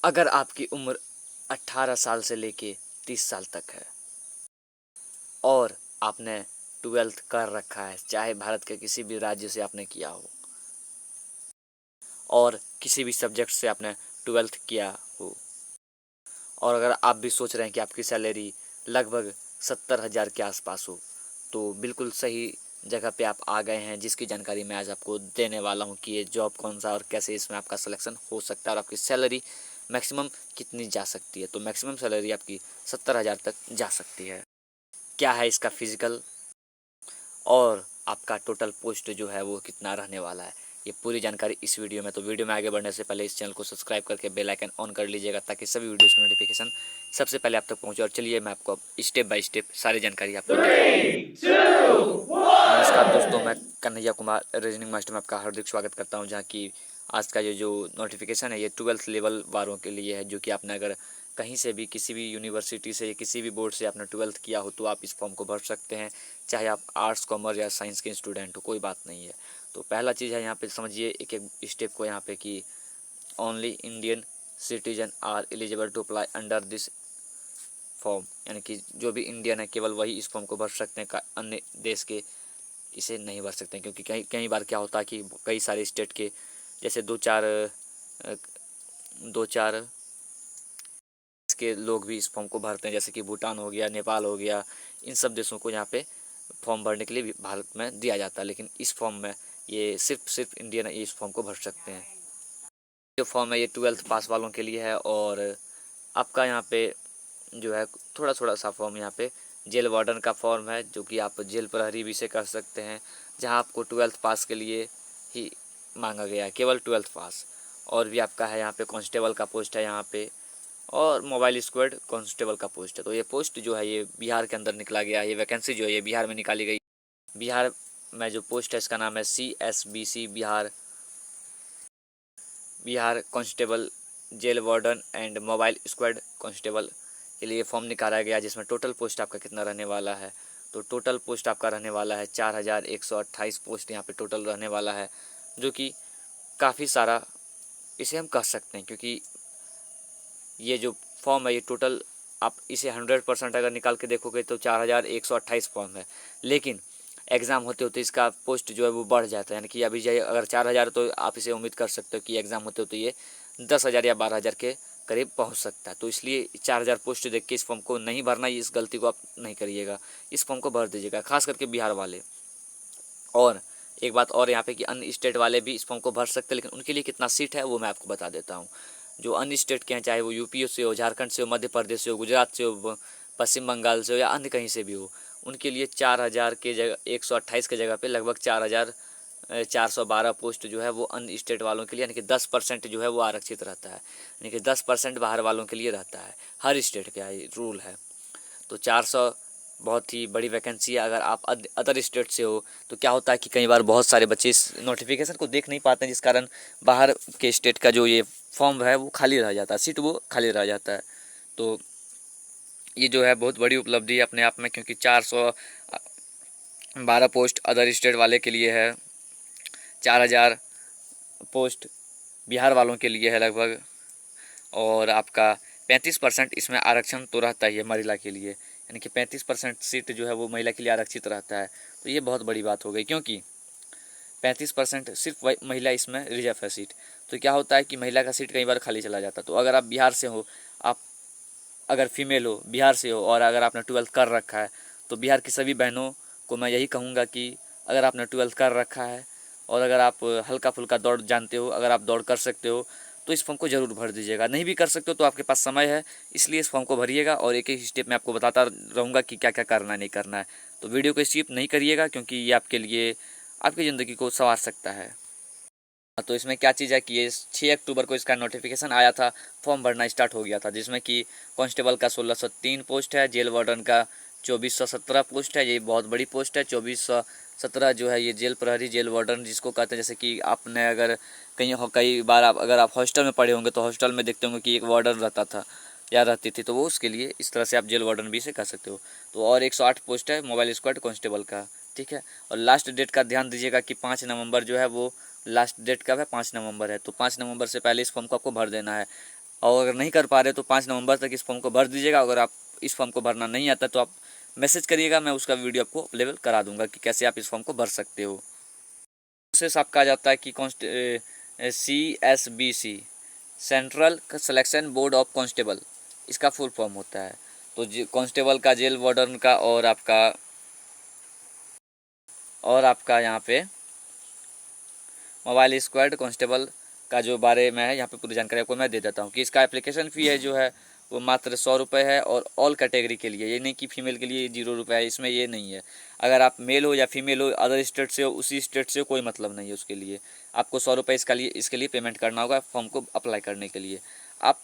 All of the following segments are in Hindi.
अगर आपकी उम्र 18 साल से लेके 30 साल तक है और आपने 12th कर रखा है, चाहे भारत के किसी भी राज्य से आपने किया हो और किसी भी सब्जेक्ट से आपने 12th किया हो, और अगर आप भी सोच रहे हैं कि आपकी सैलरी लगभग 70,000 के आसपास हो, तो बिल्कुल सही जगह पे आप आ गए हैं, जिसकी जानकारी मैं आज आपको देने वाला हूं कि ये जॉब कौन सा और कैसे इसमें आपका सिलेक्शन हो सकता है और आपकी सैलरी मैक्सिमम कितनी जा सकती है। तो मैक्सिमम सैलरी आपकी 70,000 तक जा सकती है। क्या है इसका फिजिकल और आपका टोटल पोस्ट जो है वो कितना रहने वाला है, ये पूरी जानकारी इस वीडियो में। तो वीडियो में आगे बढ़ने से पहले इस चैनल को सब्सक्राइब करके बेल आइकन ऑन कर लीजिएगा ताकि सभी वीडियोस की नोटिफिकेशन सबसे पहले आप तक पहुंचे। और चलिए मैं आपको स्टेप बाय स्टेप सारी जानकारी आपको नमस्कार दोस्तों, मैं कन्हैया कुमार रीजनिंग मास्टर में आपका हार्दिक स्वागत करता हूं। जहां की आज का ये जो नोटिफिकेशन है ये 12th लेवल वालों के लिए है, जो कि आपने अगर कहीं से भी किसी भी यूनिवर्सिटी से या किसी भी बोर्ड से आपने 12th किया हो तो आप इस फॉर्म को भर सकते हैं, चाहे आप आर्ट्स कॉमर्स या साइंस के स्टूडेंट हो, कोई बात नहीं है। तो पहला चीज़ है यहाँ पे समझिए एक एक स्टेप को यहाँ पे कि only Indian citizen are eligible to apply under this form, यानी कि जो भी इंडियन है केवल वही इस फॉर्म को भर सकते हैं, अन्य देश के इसे नहीं भर सकते हैं। क्योंकि कई कई बार क्या होता है कि कई सारे स्टेट के जैसे दो चार के लोग भी इस फॉर्म को भरते हैं, जैसे कि भूटान हो गया, नेपाल हो गया, इन सब देशों को यहाँ पे फॉर्म भरने के लिए भारत में दिया जाता है। लेकिन इस फॉर्म में ये सिर्फ इंडियन इस फॉर्म को भर सकते हैं। जो फॉर्म है ये 12th पास वालों के लिए है। और आपका यहाँ पे जो है थोड़ा थोड़ा सा फॉर्म यहाँ पे जेल वार्डन का फॉर्म है, जो कि आप जेल प्रहरी भी से कर सकते हैं, जहाँ आपको 12th पास के लिए ही मांगा गया है, केवल 12th पास। और भी आपका है यहाँ पे कांस्टेबल का पोस्ट है यहाँ पे, और मोबाइल स्क्वाड कांस्टेबल का पोस्ट है। तो ये पोस्ट जो है ये बिहार के अंदर निकला गया है, ये वैकेंसी जो है ये बिहार में निकाली गई। बिहार में जो पोस्ट है इसका नाम है CSBC Bihar constable jail warden and mobile squad constable के लिए फॉर्म निकाला गया, जिसमें टोटल पोस्ट आपका कितना रहने वाला है। तो टोटल पोस्ट आपका रहने वाला है 4,128 पोस्ट यहाँ पे टोटल रहने वाला है, जो कि काफ़ी सारा इसे हम कह सकते हैं। क्योंकि ये जो फॉर्म है ये टोटल आप इसे 100% अगर निकाल के देखोगे तो 4,128 फॉर्म है, लेकिन एग्ज़ाम होते होते इसका पोस्ट जो है वो बढ़ जाता है। यानी कि अभी जाए अगर 4,000 तो आप इसे उम्मीद कर सकते हो कि एग्ज़ाम होते होते ये 10,000 या 12,000 के करीब पहुंच सकता है। तो इसलिए 4,000 पोस्ट देख के इस फॉर्म को नहीं भरना, इस गलती को आप नहीं करिएगा, इस फॉर्म को भर दीजिएगा, खास करके बिहार वाले। और एक बात और यहाँ पे कि अन्य स्टेट वाले भी इस फॉर्म को भर सकते हैं, लेकिन उनके लिए कितना सीट है वो मैं आपको बता देता हूँ। जो अन्य स्टेट के हैं, चाहे वो यूपी से हो, झारखंड से हो, मध्य प्रदेश से हो, गुजरात से हो, पश्चिम बंगाल से हो या अन्य कहीं से भी हो, उनके लिए 4,000 के जगह 128 के जगह पे लगभग 4,412 पोस्ट जो है वो अन्य स्टेट वालों के लिए, यानी कि 10% जो है वो आरक्षित रहता है, यानी कि 10% बाहर वालों के लिए रहता है। हर स्टेट का रूल है। तो 400 बहुत ही बड़ी वैकेंसी है। अगर आप अदर स्टेट से हो तो क्या होता है कि कई बार बहुत सारे बच्चे इस नोटिफिकेशन को देख नहीं पाते हैं, जिस कारण बाहर के स्टेट का जो ये फॉर्म है वो खाली रह जाता है, सीट वो खाली रह जाता है। तो ये जो है बहुत बड़ी उपलब्धि है अपने आप में, क्योंकि 412 पोस्ट अदर स्टेट वाले के लिए है, 4,000 पोस्ट बिहार वालों के लिए है लगभग, और आपका 35% इसमें आरक्षण तो रहता ही है महिला के लिए, यानी कि 35% सीट जो है वो महिला के लिए आरक्षित रहता है। तो ये बहुत बड़ी बात हो गई, क्योंकि 35% सिर्फ महिला इसमें रिजर्व है सीट। तो क्या होता है कि महिला का सीट कई बार खाली चला जाता है। तो अगर आप बिहार से हो, आप अगर फीमेल हो, बिहार से हो, और अगर आपने 12th कर रखा है, तो बिहार की सभी बहनों को मैं यही कहूँगा कि अगर आपने 12th कर रखा है और अगर आप हल्का फुल्का दौड़ जानते हो, अगर आप दौड़ कर सकते हो, तो इस फॉर्म को ज़रूर भर दीजिएगा। नहीं भी कर सकते हो तो आपके पास समय है, इसलिए इस फॉर्म को भरिएगा। और एक एक स्टेप में आपको बताता रहूँगा कि क्या क्या करना है, नहीं करना है। तो वीडियो को स्किप नहीं करिएगा, क्योंकि ये आपके लिए आपकी ज़िंदगी को संवार सकता है। तो इसमें क्या चीज़ है कि ये 6 अक्टूबर को इसका नोटिफिकेशन आया था, फॉर्म भरना स्टार्ट हो गया था, जिसमें कि कांस्टेबल का 1603 पोस्ट है, जेल वार्डन का 2417 पोस्ट है, ये बहुत बड़ी पोस्ट है। 2417 जो है ये जेल प्रहरी जेल वार्डन जिसको कहते हैं, जैसे कि आपने अगर कई बार अगर आप हॉस्टल में पढ़े होंगे तो हॉस्टल में देखते होंगे कि एक वार्डन रहता था या रहती थी, तो वो उसके लिए इस तरह से आप जेल वार्डन भी से कर सकते हो। तो और 108 पोस्ट है मोबाइल स्क्वाड कांस्टेबल का, ठीक है। और लास्ट डेट का ध्यान दीजिएगा कि 5 नवंबर जो है वो लास्ट डेट कब है, 5 नवंबर है। तो 5 नवंबर से पहले इस फॉर्म को आपको भर देना है। और अगर नहीं कर पा रहे तो 5 नवंबर तक इस फॉर्म को भर दीजिएगा। अगर आप इस फॉर्म को भरना नहीं आता तो आप मैसेज करिएगा, मैं उसका वीडियो आपको अवेलेबल करा दूंगा कि कैसे आप इस फॉर्म को भर सकते हो। प्रोसेस आपका आ जाता है कि CSBC, central selection board of constable, इसका फुल फॉर्म होता है। तो कांस्टेबल का, जेल वार्डन का और आपका यहाँ पे मोबाइल स्क्वाड कांस्टेबल का जो बारे में है यहाँ पे पूरी जानकारी आपको मैं दे देता हूँ कि इसका एप्लीकेशन फ़ी है जो है वो मात्र 100 रुपये है। और ऑल कैटेगरी के लिए, ये नहीं कि फीमेल के लिए 0 रुपये है, इसमें ये नहीं है। अगर आप मेल हो या फीमेल हो, अदर स्टेट से हो, उसी स्टेट से हो, कोई मतलब नहीं है उसके लिए। आपको 100 रुपये इसके लिए पेमेंट करना होगा फॉर्म को अप्लाई करने के लिए। आप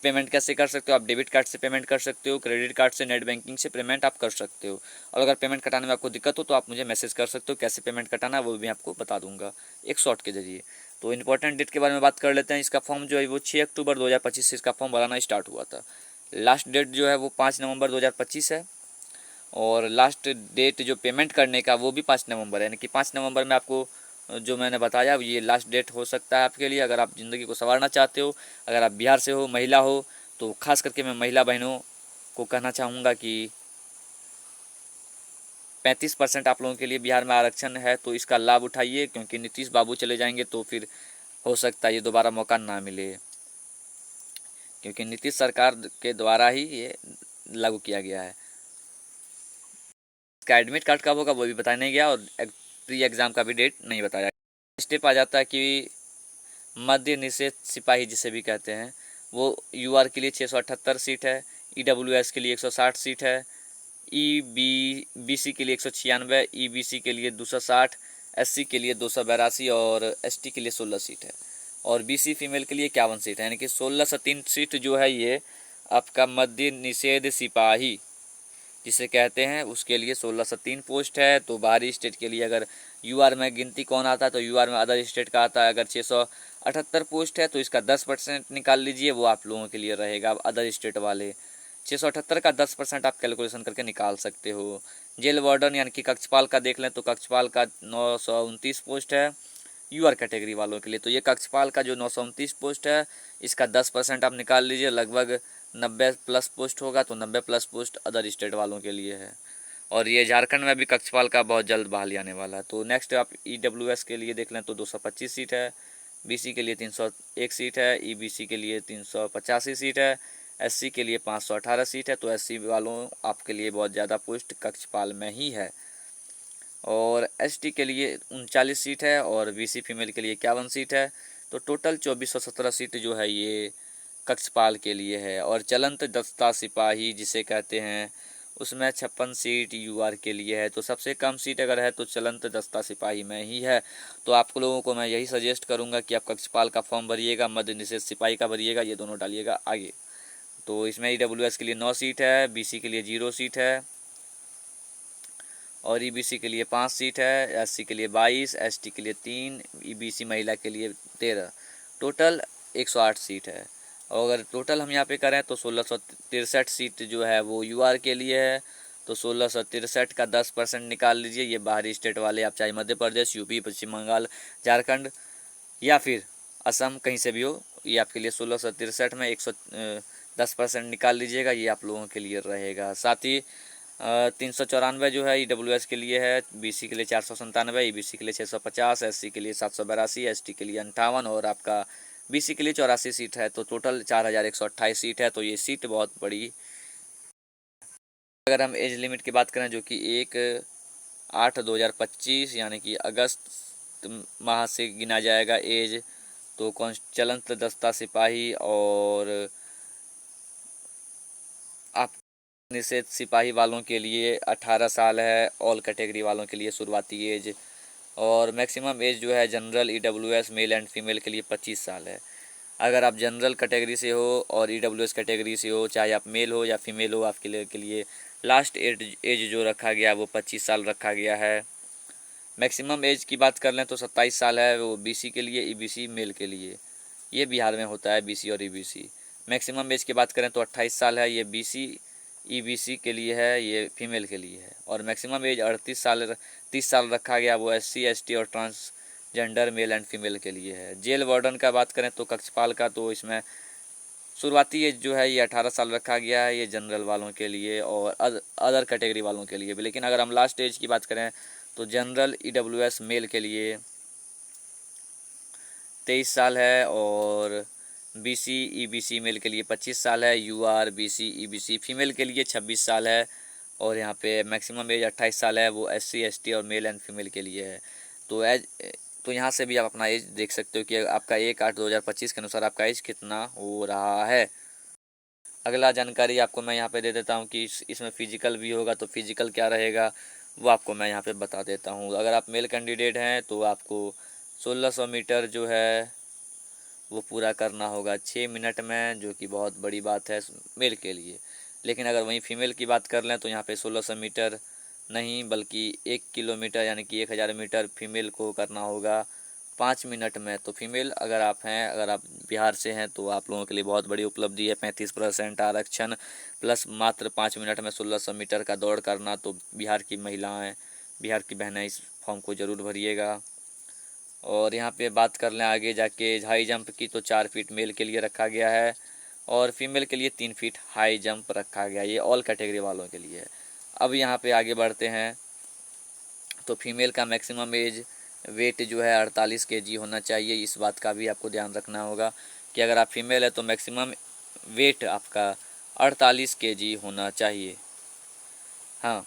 पेमेंट कैसे कर सकते हो? आप डेबिट कार्ड से पेमेंट कर सकते हो, क्रेडिट कार्ड से, नेट बैंकिंग से पेमेंट आप कर सकते हो। और अगर पेमेंट कटाने में आपको दिक्कत हो तो आप मुझे मैसेज कर सकते हो, कैसे पेमेंट कटाना है वो भी आपको बता दूंगा एक शॉर्ट के जरिए। तो इंपॉर्टेंट डेट के बारे में बात कर लेते हैं। इसका फॉर्म जो है वो 6 अक्टूबर 2025 से इसका फॉर्म भराना स्टार्ट हुआ था। लास्ट डेट जो है वो 5 नवंबर 2025 है। और लास्ट डेट जो पेमेंट करने का वो भी 5 नवंबर है, यानी कि 5 नवंबर में आपको जो मैंने बताया ये लास्ट डेट हो सकता है आपके लिए, अगर आप ज़िंदगी को संवारना चाहते हो। अगर आप बिहार से हो, महिला हो, तो खास करके मैं महिला बहनों को कहना चाहूँगा कि 35% आप लोगों के लिए बिहार में आरक्षण है, तो इसका लाभ उठाइए। क्योंकि नीतीश बाबू चले जाएंगे तो फिर हो सकता है ये दोबारा मौका ना मिले, क्योंकि नीतीश सरकार के द्वारा ही ये लागू किया गया है। इसका एडमिट कार्ड कब होगा वो भी बताया नहीं गया, और प्री एग्ज़ाम का भी डेट नहीं बताया। स्टेप आ जाता है कि मध्य निषेध सिपाही जिसे भी कहते हैं, वो यूआर के लिए 678 सीट है, ईडब्ल्यूएस के लिए 160 सीट है, बीसी के लिए 196, ईबीसी के लिए 260, एससी के लिए 282 और एसटी के लिए 16 सीट है। और बीसी फीमेल के लिए 51 सीट है, यानी कि 16 से 3 सीट जो है ये आपका मध्य निषेध सिपाही जिसे कहते हैं उसके लिए 16 से 3 पोस्ट है। तो बाहरी स्टेट के लिए अगर यूआर में गिनती कौन आता है तो यूआर में अदर स्टेट का आता है। अगर 678 पोस्ट है तो इसका 10% निकाल लीजिए, वो आप लोगों के लिए रहेगा अदर स्टेट वाले। 678 का 10% आप कैलकुलेशन करके निकाल सकते हो। जेल वार्डन यानी कि कक्षपाल का देख लें तो कक्षपाल का 929 पोस्ट है यूआर कैटेगरी वालों के लिए। तो ये कक्षपाल का जो 929 पोस्ट है इसका 10% आप निकाल लीजिए, लगभग 90 प्लस पोस्ट होगा। तो 90 प्लस पोस्ट अदर स्टेट वालों के लिए है। और ये झारखंड में भी कक्षपाल का बहुत जल्द बहाली आने वाला है। तो नेक्स्ट आप ईडब्ल्यूएस के लिए देख लें तो 225 सीट है, बीसी के लिए 301 सीट है, ईबीसी के लिए 385 सीट है, एससी के लिए 518 सीट है। तो एससी वालों आपके लिए बहुत ज़्यादा पोस्ट कक्षपाल में ही है। और एसटी के लिए 39 सीट है और बीसी फीमेल के लिए 51 सीट है। तो टोटल 2417 सीट जो है ये कक्षपाल के लिए है। और चलंत दस्ता सिपाही जिसे कहते हैं उसमें 56 सीट यूआर के लिए है। तो सबसे कम सीट अगर है तो चलंत दस्ता सिपाही में ही है। तो आप लोगों को मैं यही सजेस्ट करूंगा कि आप कक्षपाल का फॉर्म भरिएगा, मध्य निषेध सिपाही का भरिएगा, ये दोनों डालिएगा आगे। तो इसमें ईडब्ल्यूएस के लिए 9 सीट है, बीसी के लिए 0 सीट है और ईबीसी के लिए 5 सीट है, एससी के लिए 22, एसटी के लिए 3, ईबीसी महिला के लिए 13, टोटल 108 सीट है। और अगर टोटल हम यहाँ पे करें तो 1663 सीट जो है वो यूआर के लिए है। तो 1663 का 10% निकाल लीजिए। ये बाहरी स्टेट वाले, आप चाहे मध्य प्रदेश, यूपी, पश्चिम बंगाल, झारखंड या फिर असम कहीं से भी हो, ये आपके लिए 1663 में 10% निकाल लीजिएगा, ये आप लोगों के लिए रहेगा। साथ ही 394 जो है ईडब्ल्यूएस के लिए है, बीसी के लिए 497, ईबीसी के लिए 650, एससी के लिए 782, एसटी के लिए 58 और आपका बीसी के लिए 84 सीट है। तो टोटल 4128 सीट है। तो ये सीट बहुत बड़ी। अगर हम एज लिमिट की बात करें जो कि 1/8/2025 यानी कि अगस्त माह से गिना जाएगा एज, तो चलंत दस्ता सिपाही और आप निषेध सिपाही वालों के लिए 18 साल है, ऑल कैटेगरी वालों के लिए शुरुआती एज। और मैक्सिमम एज जो है general, EWS, male and female के लिए 25 साल है। अगर आप जनरल कैटेगरी से हो और ईडब्ल्यूएस कैटेगरी से हो, चाहे आप मेल हो या फीमेल हो, आपके लिए लास्ट एज जो रखा गया वो 25 साल रखा गया है। मैक्सिमम एज की बात कर लें तो 27 साल है, वो बीसी के लिए, ईबीसी मेल के लिए। ये बिहार में होता है बीसी और ईबीसी। मैक्सिमम एज की बात करें तो 28 साल है, ये बीसी ईबीसी के लिए है, ये फीमेल के लिए है। और मैक्सिमम एज 30 साल रखा गया, वो एससी, एसटी और ट्रांसजेंडर मेल एंड फीमेल के लिए है। जेल वार्डन का बात करें तो कक्षपाल का तो इसमें शुरुआती एज जो है ये 18 साल रखा गया है, ये जनरल वालों के लिए और अदर कैटेगरी वालों के लिए भी। लेकिन अगर हम लास्ट एज की बात करें तो जनरल EWS मेल के लिए 23 साल है और BC EBC मेल के लिए 25 साल है, UR BC EBC फीमेल के लिए 26 साल है और यहाँ पे मैक्सिमम एज 28 साल है, वो SC ST और मेल एंड फीमेल के लिए है। तो एज तो यहाँ से भी आप अपना एज देख सकते हो कि आपका 1/8/2025 के अनुसार आपका एज कितना हो रहा है। अगला जानकारी आपको मैं यहाँ पे दे देता हूँ कि इसमें फ़िज़िकल भी होगा, तो फ़िज़िकल क्या रहेगा वो आपको मैं यहाँ पे बता देता हूँ। अगर आप मेल कैंडिडेट हैं तो आपको 1600 मीटर जो है वो पूरा करना होगा 6 मिनट में, जो कि बहुत बड़ी बात है मेल के लिए। लेकिन अगर वहीं फीमेल की बात कर लें तो यहाँ पे 1600 मीटर नहीं बल्कि 1 किलोमीटर यानी कि 1000 मीटर फीमेल को करना होगा 5 मिनट में। तो फीमेल अगर आप हैं, अगर आप बिहार से हैं तो आप लोगों के लिए बहुत बड़ी उपलब्धि है। 35% आरक्षण प्लस मात्र 5 मिनट में 1600 मीटर का दौड़ करना। तो बिहार की महिलाएं, बिहार की बहनें इस फॉर्म को ज़रूर भरिएगा। और यहाँ पे बात कर लें आगे जाके हाई जंप की, तो 4 फीट मेल के लिए रखा गया है और फीमेल के लिए 3 फीट हाई जंप रखा गया। ये ऑल कैटेगरी वालों के लिए है। अब यहाँ पे आगे बढ़ते हैं तो फीमेल का मैक्सिमम एज वेट जो है 48 kg होना चाहिए। इस बात का भी आपको ध्यान रखना होगा कि अगर आप फीमेल है तो मैक्सिमम वेट आपका 48 kg होना चाहिए। हाँ,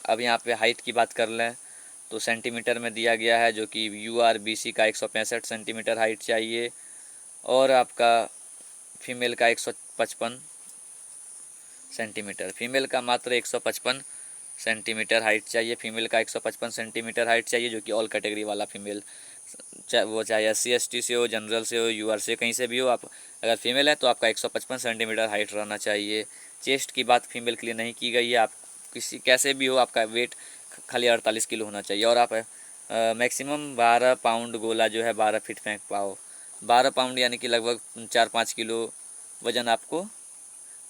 अब यहाँ पे हाइट की बात कर लें तो सेंटीमीटर में दिया गया है, जो कि URBC का 165 सेंटीमीटर हाइट चाहिए और आपका फीमेल का 155 सेंटीमीटर। फीमेल का मात्र 155 सेंटीमीटर हाइट चाहिए, फीमेल का 155 सेंटीमीटर हाइट चाहिए, जो कि ऑल कैटेगरी वाला फीमेल चाहे SC ST से हो, जनरल से हो, UR से, कहीं से भी हो, आप अगर फीमेल है तो आपका 155 सेंटीमीटर हाइट रहना चाहिए। चेस्ट की बात फीमेल के लिए नहीं की गई है। आप किसी कैसे भी हो आपका वेट खाली 48 किलो होना चाहिए और आप मैक्सिमम 12 पाउंड गोला जो है 12 फीट फेंक पाओ। 12 पाउंड यानी कि लगभग 4-5 किलो वज़न आपको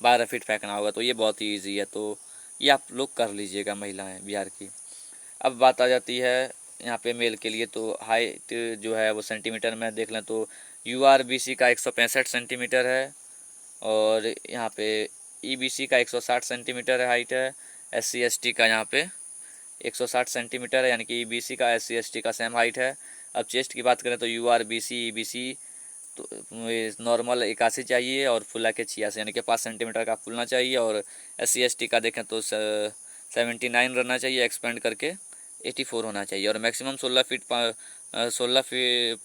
12 फीट फेंकना होगा। तो ये बहुत ही ईजी है, तो ये आप लोग कर लीजिएगा महिलाएं बिहार की। अब बात आ जाती है यहाँ पे मेल के लिए, तो हाइट जो है वो सेंटीमीटर में देख लें तो URBC का 165 सेंटीमीटर है और यहाँ पे EBC का 160 सेंटीमीटर हाइट है। SC ST का यहाँ पे 160 सेंटीमीटर है, यानी कि EBC का SC ST का सेम हाइट है। अब चेस्ट की बात करें तो URBC EBC तो नॉर्मल 81 चाहिए और फुला के 86 यानी कि 5 सेंटीमीटर का फुलना चाहिए और SC ST का देखें तो 79 रहना चाहिए, एक्सपेंड करके 84 होना चाहिए और मैक्सिमम 16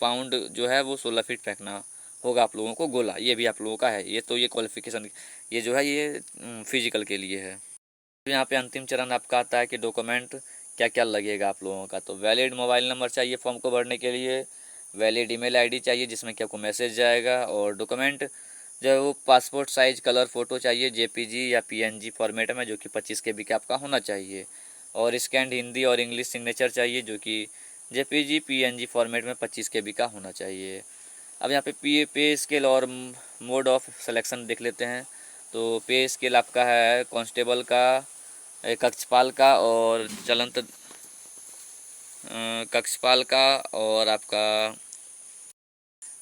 पाउंड जो है वो 16 फीट फेंकना होगा आप लोगों को गोला। ये भी आप लोगों का है। ये तो ये क्वालिफिकेशन ये जो है ये फिजिकल के लिए है। तो यहाँ पे अंतिम चरण आपका आता है कि डॉक्यूमेंट क्या क्या लगेगा आप लोगों का। तो वैलिड मोबाइल नंबर चाहिए फॉर्म को भरने के लिए, वैलिड ईमेल आईडी चाहिए जिसमें कि आपको मैसेज जाएगा और डॉक्यूमेंट जो है वो पासपोर्ट साइज कलर फ़ोटो चाहिए JPG या PNG फॉर्मेट में, जो कि 25 KB का आपका होना चाहिए और स्कैंड हिंदी और इंग्लिश सिग्नेचर चाहिए, जो कि JPG PNG फॉर्मेट में 25 KB का होना चाहिए। अब यहाँ पे पे स्केल और मोड ऑफ सिलेक्शन देख लेते हैं। तो पे स्केल आपका है कांस्टेबल का, कक्षपाल का और कक्षपाल का और आपका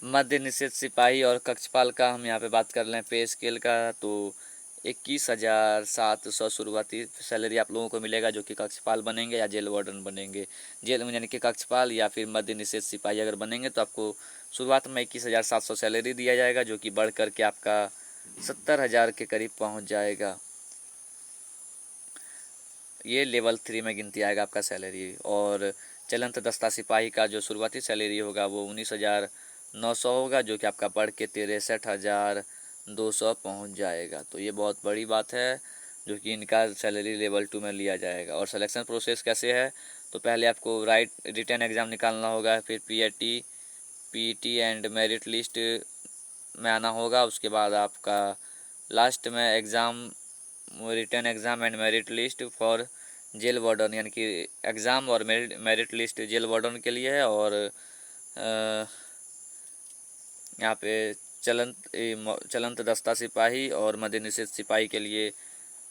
मध्य निषेध सिपाही और कक्षपाल का हम यहाँ पे बात कर लें पे स्केल का तो 21,700 शुरुआती सैलरी आप लोगों को मिलेगा, जो कि कक्षपाल बनेंगे या जेल वार्डन बनेंगे। जेल में यानी कि कक्षपाल या फिर मध्य निषेध सिपाही अगर बनेंगे तो आपको शुरुआत में 21,700 सैलरी दिया जाएगा, जो कि बढ़ करके आपका 70,000 के करीब पहुँच जाएगा। ये लेवल 3 में गिनती आएगा आपका सैलरी। और चलंत दस्ता सिपाही का जो शुरुआती सैलरी होगा वो 19,900 होगा, जो कि आपका बढ़ के 63,200 पहुंच जाएगा। तो ये बहुत बड़ी बात है, जो कि इनका सैलरी लेवल 2 में लिया जाएगा। और सिलेक्शन प्रोसेस कैसे है, तो पहले आपको रिटन एग्ज़ाम निकालना होगा, फिर PET एंड मेरिट लिस्ट में आना होगा। उसके बाद आपका लास्ट में exam written exam and merit list for jail warden, यानी कि एग्ज़ाम और मेरिट लिस्ट जेल वार्डन के लिए है और यहाँ पे चलंत दस्ता सिपाही और मध्य निषेध सिपाही के लिए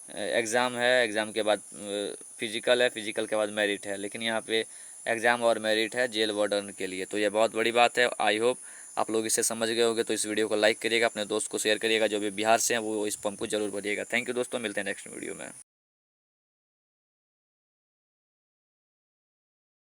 एग्ज़ाम है। एग्ज़ाम के बाद फिजिकल है, फिजिकल के बाद मेरिट है, लेकिन यहाँ पे एग्ज़ाम और मेरिट है जेल वार्डन के लिए। तो ये बहुत बड़ी बात है। आई होप आप लोग इसे समझ गए होंगे, तो इस वीडियो को लाइक करिएगा, अपने दोस्त को शेयर करिएगा, जो भी बिहार से हैं वो इस फॉर्म को जरूर भरिएगा। थैंक यू दोस्तों, मिलते हैं नेक्स्ट वीडियो में।